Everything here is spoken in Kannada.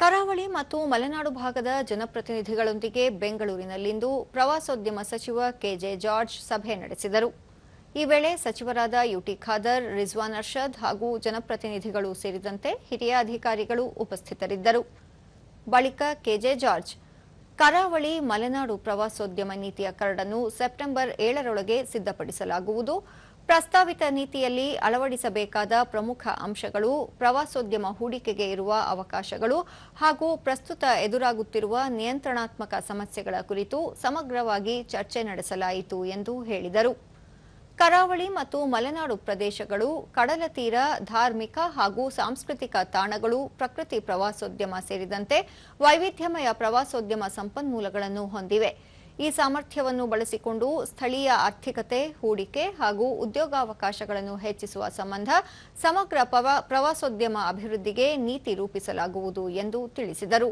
ಕರಾವಳಿ ಮತ್ತು ಮಲೆನಾಡು ಭಾಗದ ಜನಪ್ರತಿನಿಧಿಗಳೊಂದಿಗೆ ಬೆಂಗಳೂರಿನಲ್ಲಿಂದು ಪ್ರವಾಸೋದ್ಯಮ ಸಚಿವ ಕೆಜೆ ಜಾರ್ಜ್ ಸಭೆ ನಡೆಸಿದರು. ಈ ವೇಳೆ ಸಚಿವರಾದ ಯುಟಿ ಖಾದರ್, ರಿಜ್ವಾನ್ ಅರ್ಷದ್ ಹಾಗೂ ಜನಪ್ರತಿನಿಧಿಗಳು ಸೇರಿದಂತೆ ಹಿರಿಯ ಅಧಿಕಾರಿಗಳು ಉಪಸ್ಥಿತರಿದ್ದರು. ಬಳಿಕ ಕೆಜೆ ಜಾರ್ಜ್ ಕರಾವಳಿ ಮಲೆನಾಡು ಪ್ರವಾಸೋದ್ಯಮ ನೀತಿಯ ಕರಡನ್ನು ಸೆಪ್ಟೆಂಬರ್ 7ರೊಳಗೆ ಸಿದ್ಧಪಡಿಸಲಾಗುವುದು. ಪ್ರಸ್ತಾವಿತ ನೀತಿಯಲ್ಲಿ ಅಳವಡಿಸಬೇಕಾದ ಪ್ರಮುಖ ಅಂಶಗಳು, ಪ್ರವಾಸೋದ್ಯಮ ಹೂಡಿಕೆಗೆ ಇರುವ ಅವಕಾಶಗಳು ಹಾಗೂ ಪ್ರಸ್ತುತ ಎದುರಾಗುತ್ತಿರುವ ನಿಯಂತ್ರಣಾತ್ಮಕ ಸಮಸ್ಯೆಗಳ ಕುರಿತು ಸಮಗ್ರವಾಗಿ ಚರ್ಚೆ ನಡೆಸಲಾಯಿತು ಎಂದು ಹೇಳಿದರು. ಕರಾವಳಿ ಮತ್ತು ಮಲೆನಾಡು ಪ್ರದೇಶಗಳು ಕಡಲತೀರ, ಧಾರ್ಮಿಕ ಹಾಗೂ ಸಾಂಸ್ಕೃತಿಕ ತಾಣಗಳು, ಪ್ರಕೃತಿ ಪ್ರವಾಸೋದ್ಯಮ ಸೇರಿದಂತೆ ವೈವಿಧ್ಯಮಯ ಪ್ರವಾಸೋದ್ಯಮ ಸಂಪನ್ಮೂಲಗಳನ್ನು ಹೊಂದಿವೆ. ಈ ಸಾಮರ್ಥ್ಯವನ್ನು ಬಳಸಿಕೊಂಡು ಸ್ಥಳೀಯ ಆರ್ಥಿಕತೆ, ಹೂಡಿಕೆ ಹಾಗೂ ಉದ್ಯೋಗಾವಕಾಶಗಳನ್ನು ಹೆಚ್ಚಿಸುವ ಸಂಬಂಧ ಸಮಗ್ರ ಪ್ರವಾಸೋದ್ಯಮ ಅಭಿವೃದ್ಧಿಗೆ ನೀತಿ ರೂಪಿಸಲಾಗುವುದು ಎಂದು ತಿಳಿಸಿದರು.